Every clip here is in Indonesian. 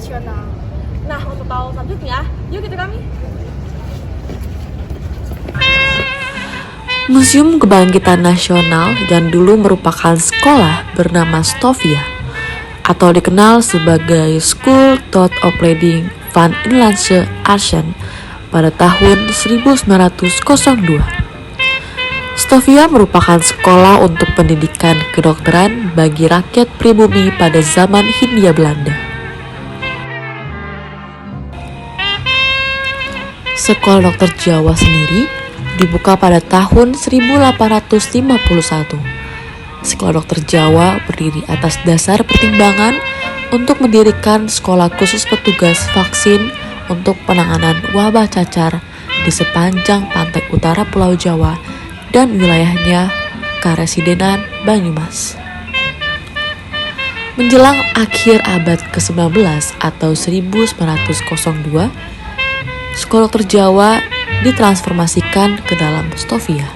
Nasional. Nah, untuk tahun selanjutnya, yuk kita kami. Museum Kebangkitan Nasional yang dulu merupakan sekolah bernama Stovia atau dikenal sebagai School Thought of Leading van Inlandse Action pada tahun 1902. Stovia merupakan sekolah untuk pendidikan kedokteran bagi rakyat pribumi pada zaman Hindia Belanda. Sekolah Dokter Jawa sendiri dibuka pada tahun 1851. Sekolah Dokter Jawa berdiri atas dasar pertimbangan untuk mendirikan sekolah khusus petugas vaksin untuk penanganan wabah cacar di sepanjang pantai utara Pulau Jawa dan wilayahnya Karesidenan Banyumas. Menjelang akhir abad ke-19 atau 1902, Sekolah Dokter Jawa ditransformasikan ke dalam Stovia.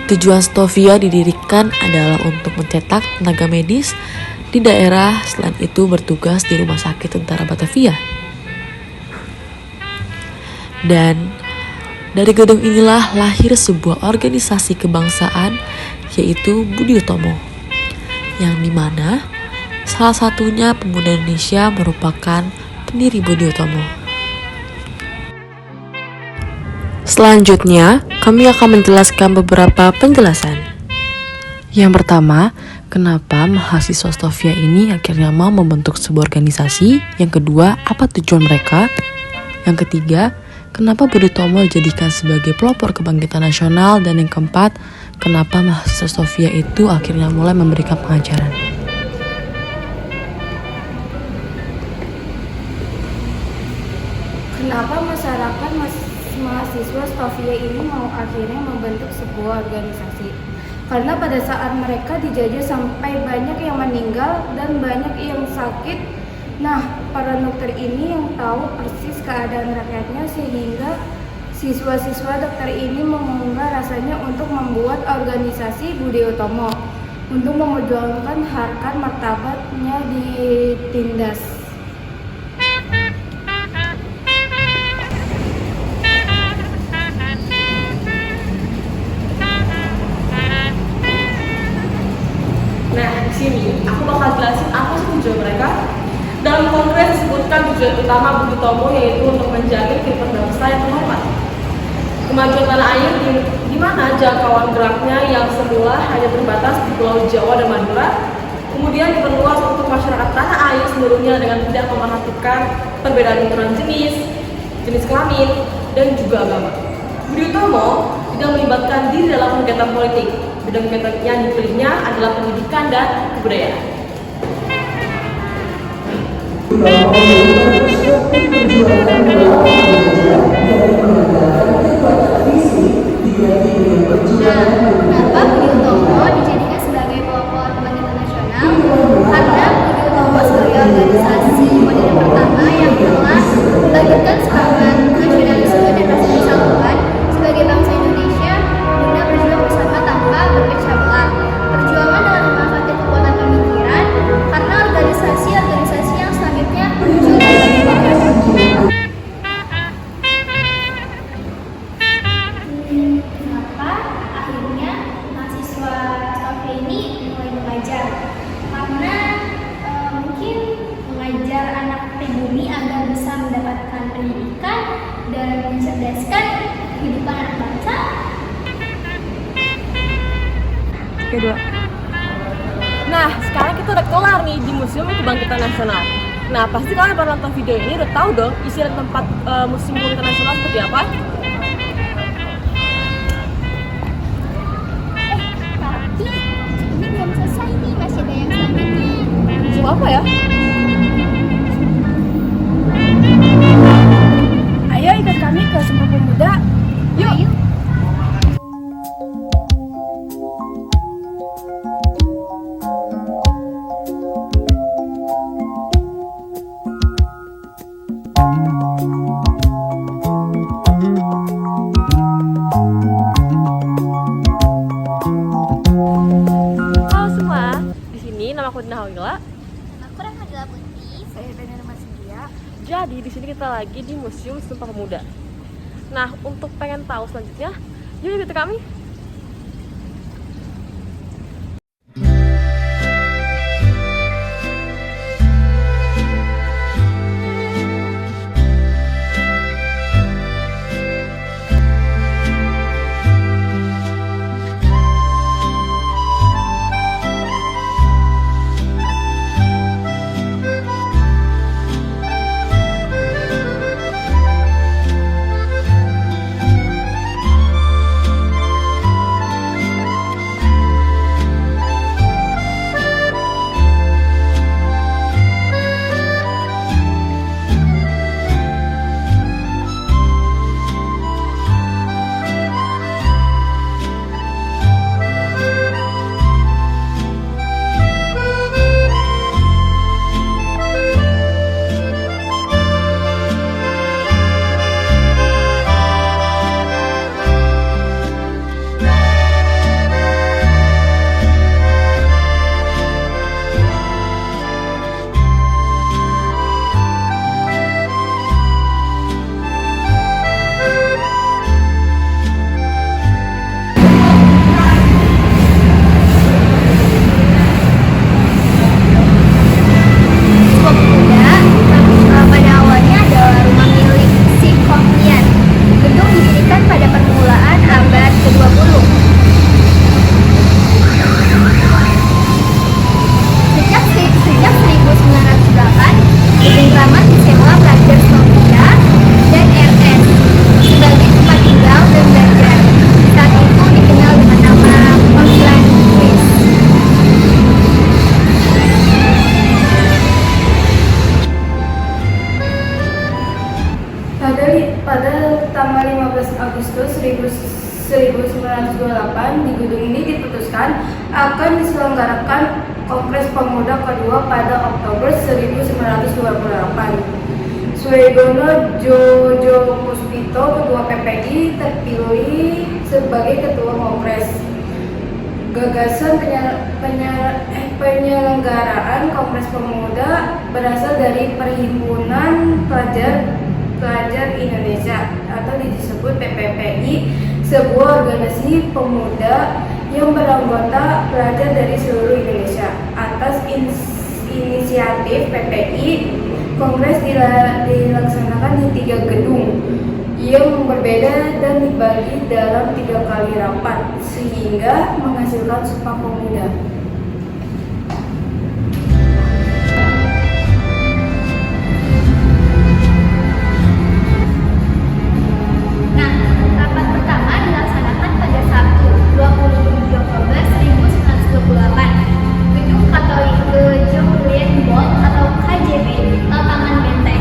Tujuan Stovia didirikan adalah untuk mencetak tenaga medis di daerah, selain itu bertugas di Rumah Sakit Tentara Batavia. Dan dari gedung inilah lahir sebuah organisasi kebangsaan, yaitu Budi Utomo, yang dimana salah satunya pemuda Indonesia merupakan pendiri Budi Utomo. Selanjutnya, kami akan menjelaskan beberapa penjelasan. Yang pertama, kenapa mahasiswa Stovia ini akhirnya mau membentuk sebuah organisasi? Yang kedua, apa tujuan mereka? Yang ketiga, kenapa Budi Utomo dijadikan sebagai pelopor kebangkitan nasional? Dan yang keempat, kenapa mahasiswa Stovia itu akhirnya mulai memberikan pengajaran? Kenapa masyarakat mahasiswa Stovia ini mau akhirnya membentuk sebuah organisasi? Karena pada saat mereka dijajah sampai banyak yang meninggal dan banyak yang sakit. Nah, para dokter ini yang tahu persis keadaan rakyatnya, sehingga siswa-siswa dokter ini mengunggah rasanya untuk membuat organisasi Budi Utomo untuk memperjuangkan harkat martabatnya ditindas. Nah, di sini aku bakal jelasin apa sih tujuan mereka. Dalam kongres disebutkan tujuan utama Budi Utomo yaitu untuk menjamin kehidupan bangsa yang terhormat, kemajuan tanah air di mana jangkauan geraknya yang semula hanya terbatas di Pulau Jawa dan Madura, kemudian diperluas untuk masyarakat tanah air seluruhnya dengan tidak memperhatikan perbedaan ukuran jenis kelamin, dan juga agama. Budi Utomo tidak melibatkan diri dalam kegiatan politik. Bidang kegiatan yang dipilihnya adalah pendidikan dan kebudayaan. Kenapa Budi Utomo dijadikan sebagai pelopor kebangkitan nasional? Karena Budi Utomo sebagai organisasi modern pertama yang telah membangkitkan semangat nasionalisme dan rasa persatuan sebagai bangsa Indonesia guna berjuang bersama tanpa berpecah belah. Perjuangan dengan memanfaatkan kekuatan pemikiran, karena organisasi-organisasi yang selanjutnya muncul dari Kenapa akhirnya mahasiswa Stovia ini mulai mengajar? Karena mungkin mengajar anak pribumi agar bisa mendapatkan pendidikan dan mencerdaskan kehidupan anak bangsa. Kedua. Nah, sekarang kita udah kelar nih di Museum Kebangkitan Nasional. Nah, pasti kalian pernah nonton video ini udah tahu dong isi dan tempat Museum Kebangkitan Nasional seperti apa. Tapi ini belum selesai nih, masih ada yang selanjutnya. Museum apa ya? Ayo ikut kami ke Sumpah Pemuda. Yuk. Ayo. Halo semua, di sini nama aku Dina Hawila. Aku Rahmadila Putri. Saya Tanya Mas India. Jadi di sini kita lagi di Museum Sumpah Pemuda. Nah, untuk pengen tahu selanjutnya, yuk ikuti kami. Sumpah Pemuda pada awalnya adalah rumah milik si Kohlian. Gedung didirikan pada permulaan abad ke-20. Sejak 1908, gedung Kramat disewa pelajar Sofia dan RS sebagai tempat tinggal dan belajar. Saat itu dikenal dengan nama Panggilan Inggris. Pada tanggal 15 Agustus 1928, di gedung ini diputuskan akan diselenggarakan Kongres Pemuda kedua pada Oktober 1928. Suegono Jojo Puspito, Ketua PPI, terpilih sebagai Ketua Kongres. Gagasan penyelenggaraan Kongres Pemuda berasal dari Perhimpunan Pelajar Indonesia atau disebut PPPI, sebuah organisasi pemuda yang beranggota pelajar dari seluruh Indonesia. Atas inisiatif PPI, Kongres dilaksanakan di 3 gedung yang berbeda dan dibagi dalam 3 kali rapat sehingga menghasilkan Sumpah Pemuda. Nah, rapat pertama dilaksanakan pada Sabtu, 27 Oktober 1928, Gedung Katolik Kejomlienbol atau KJB, Lapangan Benteng.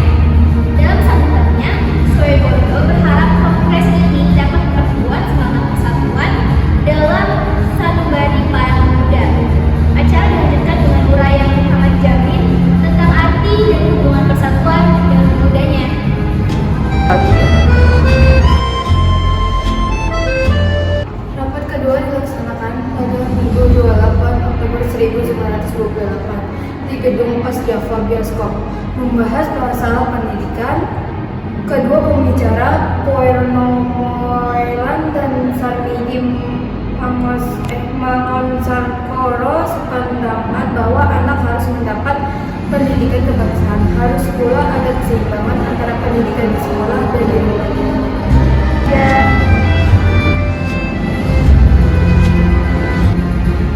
Dalam sambutannya, Suegono berharap kongres ini dapat memperkuat semangat persatuan dalam sanubari para pemuda. Acara dilanjutkan dengan uraian Muhammad Jamin tentang arti dan hubungan persatuan dengan pemudanya. Rapat kedua dilaksanakan pada Minggu 28 Oktober 1928 di Gedung Pas Java Bioskop, membahas masalah pendidikan. Kedua pembicara, Koerno Moelan dan Sarmidi Mangonsarkoro sependapat bahwa anak harus mendapat pendidikan kebangsaan. Harus pula ada keseimbangan antara pendidikan di sekolah dan di rumah.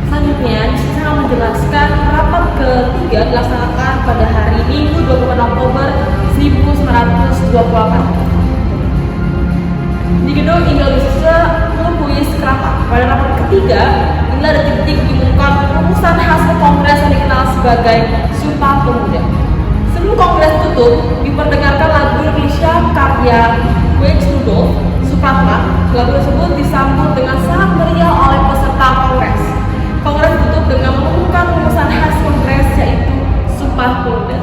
Selanjutnya, saya akan menjelaskan rapat ketiga dilaksanakan pada hari Minggu 28 Oktober 1928 di Gedung Indonesia Lubis Rapat. Pada rapat ketiga, inilah detik-detik diumumkan rumusan hasil kongres yang dikenal sebagai Sumpah Pemuda. Sebelum kongres tutup, diperdengarkan lagu Indonesia karya Wage Rudolph Supratman. Lagu tersebut disambut dengan sangat meriah oleh peserta kongres. Kongres tutup dengan mengumumkan rumusan hasil kongres, yaitu Sumpah Pemuda.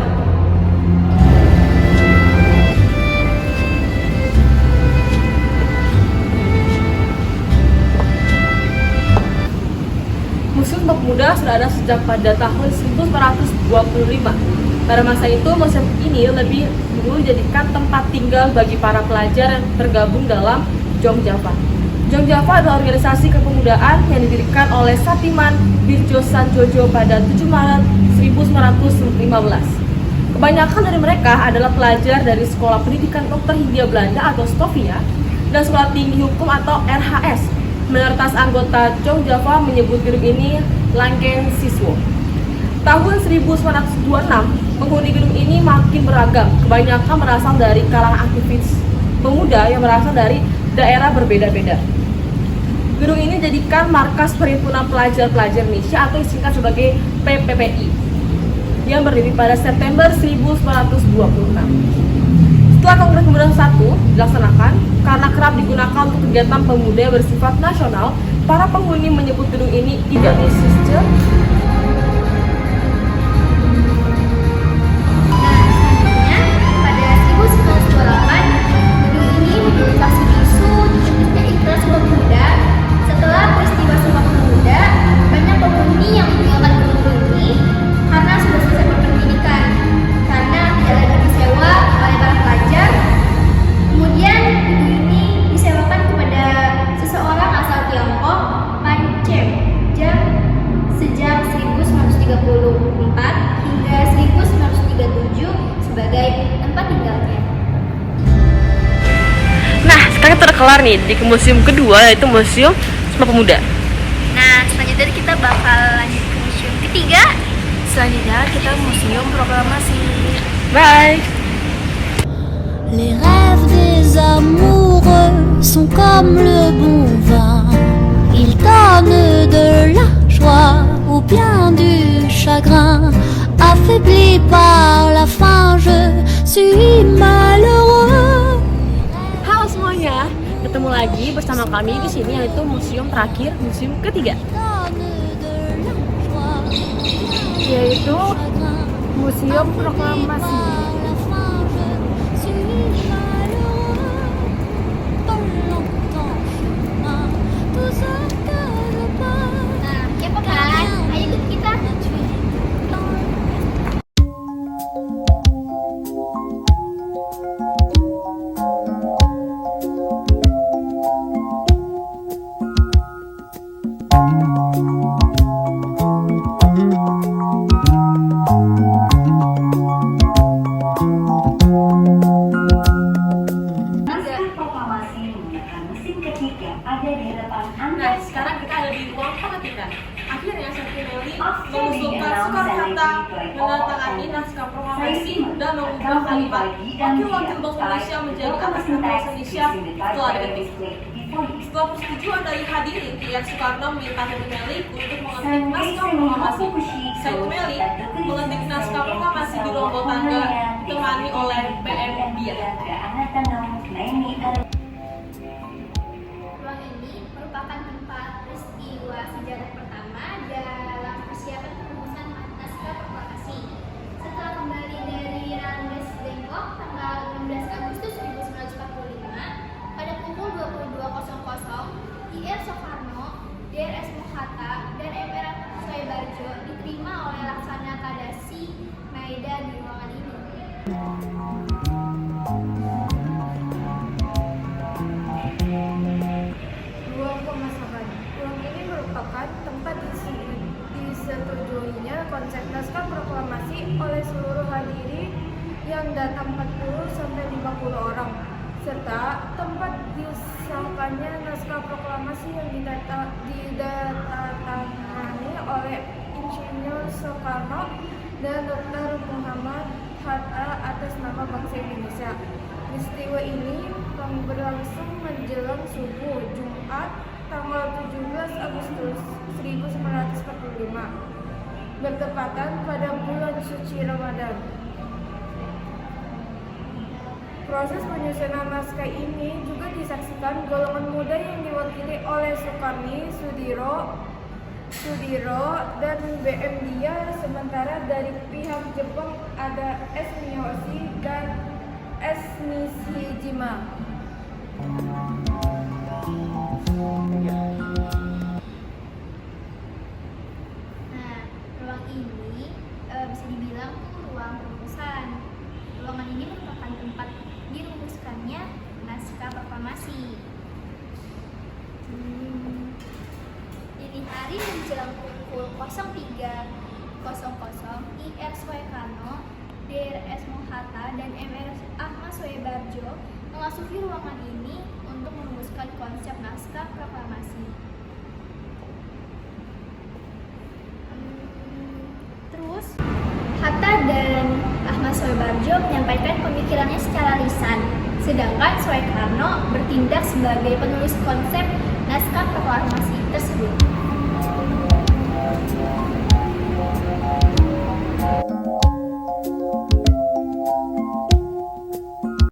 Museum Sumpah Pemuda sudah ada sejak pada tahun 1925. Pada masa itu, museum ini lebih dulu dijadikan tempat tinggal bagi para pelajar yang tergabung dalam Jong Java. Jong Java adalah organisasi kepemudaan yang didirikan oleh Satiman Birjo Sanjojo pada 7 Maret 1915. Kebanyakan dari mereka adalah pelajar dari Sekolah Pendidikan Dokter Hindia Belanda atau Stovia dan Sekolah Tinggi Hukum atau RHS. Mayoritas anggota Jong Java menyebut gedung ini Langken Siswo. Tahun 1926, penghuni gedung ini makin beragam. Kebanyakan berasal dari kalangan aktivis pemuda yang berasal dari daerah berbeda-beda. Gedung ini dijadikan markas Perhimpunan Pelajar-Pelajar Indonesia atau disingkat sebagai PPPI yang berdiri pada September 1926. Setelah Kongres Pemuda 1 dilaksanakan, karena kerap digunakan untuk kegiatan pemuda yang bersifat nasional, para penghuni menyebut gedung ini Idealistische. Pada 1928, gedung ini menjadi saksi bisu terwujudnya ikrar Sumpah Pemuda. Setelah peristiwa Sumpah Pemuda, banyak penghuni yang meninggalkan gedung ini karena sudah selesai berpendidikan, karena tidak lagi disewa oleh para pelajar. Kemudian gedung ini disewakan kepada seseorang asal Tiongkok, Pan Chem, sejak 1934 hingga 1937 sebagai tempat tinggalnya. Nah, sekarang kita udah kelar nih di museum kedua, yaitu Museum Sumpah Pemuda. Nah, selanjutnya kita bakal lanjut ke museum ketiga. Selanjutnya kita Museum Proklamasi. Bye! Les rêves des amoureux sont comme le bon vin. Ils donnent de la joie ou bien du chagrin. Affaibli par la faim, je suis malheureux. Halo semuanya, ketemu lagi bersama kami di sini yaitu museum terakhir, museum ketiga. Yaitu Museum Proklamasi. Nah, kepo kan? Ayo ikut kita. Nah, sekarang kita ada di ruang pengetikan. Akhirnya Santinelli mengusulkan Soekarno-Hatta menandatangani naskah proklamasi dan mengubah kalimat wakil-wakil bangsa Indonesia menjadi atas nama bangsa Indonesia setelah diketik. Setelah persetujuan dari hadirin, pihak Soekarno meminta Santinelli untuk mengetik naskah proklamasi. Santinelli mengetik naskah proklamasi di ruang bawah tangga ditemani oleh PM Biak. Ruang ini merupakan tempat peristiwa sejarah pertama dalam persiapan perumusan naskah proklamasi. Setelah kembali dari Randes Dengkok tanggal 16 Agustus 1945, pada pukul 22.00, IR Soekarno, DRS Hatta, dan MR Soebarjo diterima oleh Laksana Tadasi Maeda di ruangan ini. Ruang pemasakan. Ruang ini merupakan tempat disetujuinya konsep naskah proklamasi oleh seluruh hadirin yang datang 40-50 orang, serta tempat disahkannya naskah proklamasi yang ditandatangani oleh Insinyur Soekarno dan Dr. Muhammad Hatta atas nama bangsa Indonesia. Peristiwa ini berlangsung menjelang subuh Jumat tanggal 17 Agustus 1945, bertepatan pada bulan suci Ramadan. Proses penyusunan naskah ini juga disaksikan golongan muda yang diwakili oleh Soekarni, Sudiro, dan BM Dia, sementara dari pihak Jepang ada S. Miyoshi dan S. Nishijima. Nah, bisa dibilang tuh ruang perumusan. Ruangan ini merupakan tempat dirumuskannya naskah proklamasi. Dini hari menjelang pukul 03.00 IR Soekarno, DRS Hatta, dan MRS Ahmad Soebarjo memasuki ruangan ini untuk merumuskan konsep naskah proklamasi. Terus, Hatta dan Ahmad Soebarjo menyampaikan pemikirannya secara lisan, sedangkan Soekarno bertindak sebagai penulis konsep naskah